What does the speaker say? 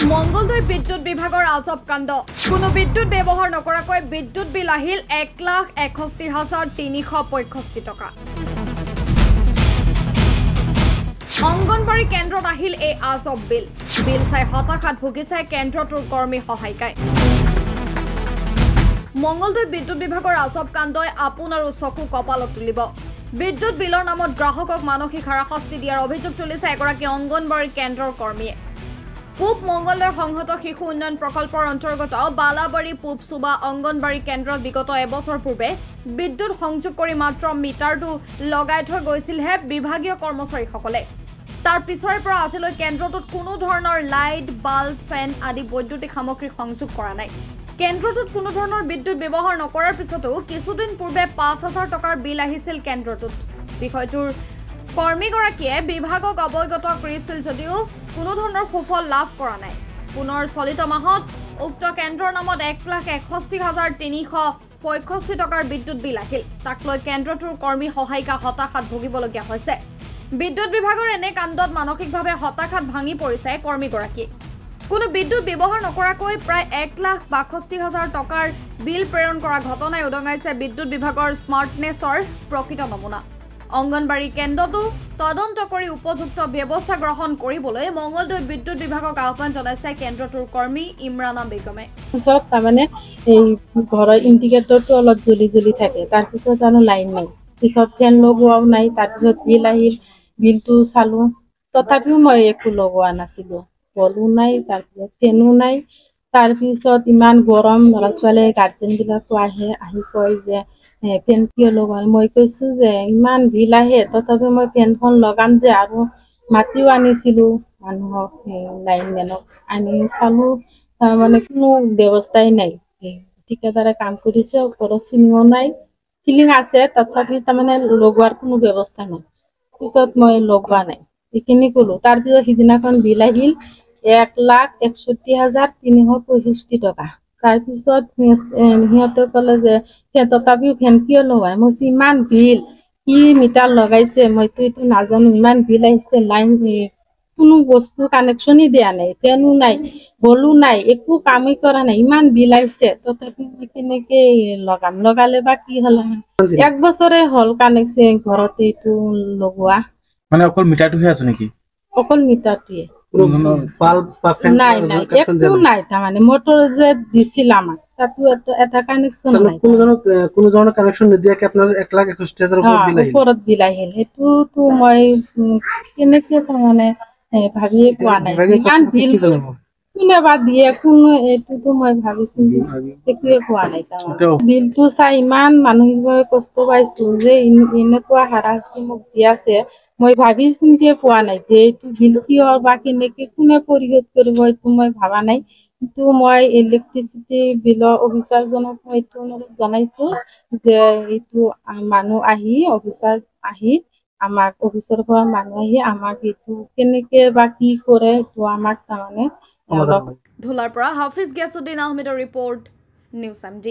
মঙ্গলদৈ বিদ্যুৎ বিভাগৰ আজব কাণ্ড কোনো বিদ্যুৎ ব্যৱহাৰ নকৰাকৈ বিদ্যুৎ বিল আহিল 1,61,365 টকা অংগনবাড়ী কেন্দ্ৰত আহিল এই আজব বিল চাই হতাশাত ভুগিছে কেন্দ্ৰটোৰ কৰ্মী সহায়িকাই মঙ্গলদৈ বিদ্যুৎ বিভাগৰ আজব কাণ্ডই আপোনাৰো চকু কপালত তুলিব বিদ্যুৎ বিলৰ নামত গ্ৰাহকক মানসিক হাৰাশাস্তি দিয়াৰ অভিযোগ তুলিছে এগৰাকী অংগনবাড়ী কেন্দ্ৰৰ কৰ্মীয়ে পূব মঙ্গলদৈ সংহত শিশু উন্নয়ন প্ৰকল্পৰ অন্তৰ্গত বালাবাৰী পূব সুবা অংগনবাড়ী কেন্দ্ৰত বিগত এবছৰ পূৰ্বে বিদ্যুৎ সংযোগ কৰি মাত্ৰ মিটাৰটো লগাই থৈ গৈছিলহে বিভাগীয় কৰ্মচাৰীসকলে তাৰ পিছৰে পৰা আজিলৈ কেন্দ্ৰটোত কোনো ধৰণৰ লাইট বাল্ব ফেন আদি বৈদ্যুতিক সামগ্ৰী সংযোগ কৰা নাই কেন্দ্ৰটোত কোনো ধৰণৰ বিদ্যুৎ ব্যৱহাৰ নকৰাৰ পিছতো কিছুদিন পূৰ্বে ৫,০০০ টকাৰ বিল আহিছিল কেন্দ্ৰটোত বিষয়টোৰ কৰ্মীগৰাকীয়ে বিভাগক অৱগত কৰিছিল যদিও কোনো ধৰণৰ সুফল লাভ কৰা নাই পুনৰ চলিত মাহত উক্ত কেন্দ্ৰৰ নামত 1,61,365 টকাৰ বিদ্যুৎ বিল আহিল তাক লৈ কেন্দ্ৰটোৰ কৰ্মী সহায়িকা হতাশাত ভুগিবলগীয়া হৈছে বিদ্যুৎ বিভাগৰ এনে কাণ্ডত মানসিকভাৱে হতাশাত ভাঙি পৰিছে কৰ্মীগৰাকী কোনো বিদ্যুৎ ব্যৱহাৰ নকৰাকৈ প্ৰায় 1,62,000 টকাৰ বিল প্ৰেৰণ কৰা ঘটনাই উদঙাইছে বিদ্যুৎ বিভাগৰ স্মাৰ্টনেছৰ প্ৰকৃত নমুনা অংগনবাড়ী কেন্দ্ৰটো তদন্ত কৰি উপযুক্ত ব্যৱস্থা গ্ৰহণ কৰিবলৈ মঙ্গলদৈ বিদ্যুৎ বিভাগক আহ্বান জনাইছে কেন্দ্ৰটোৰ কৰ্মী ইমৰানা বেগমে পিছত তাৰমানে এই ঘৰৰ ইণ্ডিকেটৰটো অলপ জ্বলি থাকে তাৰপিছত আৰু লাইন নাই পিছত ফেন লগোৱাও নাই তাৰপিছত বিল আহিল বিলটো চালো তথাপিও মই একো লগোৱা নাছিলো বলো নাই তাৰপিছত ফেনো নাই তাৰপিছত ইমান গৰম ল'ৰা ছোৱালী গাৰ্জেনবিলাকো আহি কয় যে ফেন কিয় লগাল মই কৈছো যে ইমান বিল আহে তথাপি মই ফেনখন লগাম যে আৰু মাতিও আনিছিলো মানুহক লাইনমেনক আনি চালো মানে কোনো ব্যৱস্থাই নাই ঠিকাদাৰে কাম কৰিছে ওপৰত চিলিঙো নাই চিলিং আছে তথাপি তাৰমানে লগোৱাৰ কোনো ব্যৱস্থা নাই পিছত মই লগোৱা নাই এইখিনি ক'লো তাৰপিছত সিদিনাখন বিল আহিল 1,61,365 টকা তাৰপিছত সিহঁতে ক'লে যে তথাপিও ফেন কিয় লগাই মই ইমান বিল কি মিটাৰ লগাইছে মইতো এইটো নাজানো ইমান বিল আহিছে লাইন কোনো বস্তু কানেকশ্যনই দিয়া নাই ফেনো নাই বলো নাই একো কামেই কৰা নাই ইমান বিল আহিছে তথাপি মই কেনেকে লগালে বা কি হ'ল 1 বছৰে হ'ল কানেকশ্যন ঘৰতে এইটো লগোৱা মানে অকল মিটাৰটোহে আছে নেকি অকল মিটাৰটোৱে নাই একো নাই তাৰমানে মটৰ যে দিছিল আমাক তাতো এটা কানেকশ্যন নাই কোনো ধৰণৰ কানেকশ্যন নিদিয়াকে আপোনাৰ 1,61,000 ওপৰত বিল আহিল সেইটোতো মই কেনেকে তাৰমানে ভাবিয়ে পোৱা নাই ইমান বিল কোনে বা দিয়ে কোনো এইটোতো মই ভাবিছো একোৱে পোৱা নাই তাৰমানে বিলটো চাই ইমান মানসিকভাৱে কষ্ট পাইছো যে এনেকুৱা হাৰাশাস্তি মোক দি আছে মই ভাবি চিন্তিয়ে পোৱা নাই যে এইটো বিল কিয় বা কেনেকে কোনে পৰিশোধ কৰিব এইটো মই ভাবা নাই কিন্তু মই ইলেক্ট্ৰিচিটি বিলৰ অফিচাৰজনক মই এইটো অনুৰোধ জনাইছো যে এইটো মানুহ আহি অফিচাৰ আহি আমাক অফিচৰ পৰা মানুহ আহি আমাক এইটো কেনেকে বা কি কৰে এইটো আমাক তাৰমানে ধুলাৰ পৰা হাফিজ গিয়াছুদ্দিন আহমেদৰ ৰিপৰ্ট নিউজ MD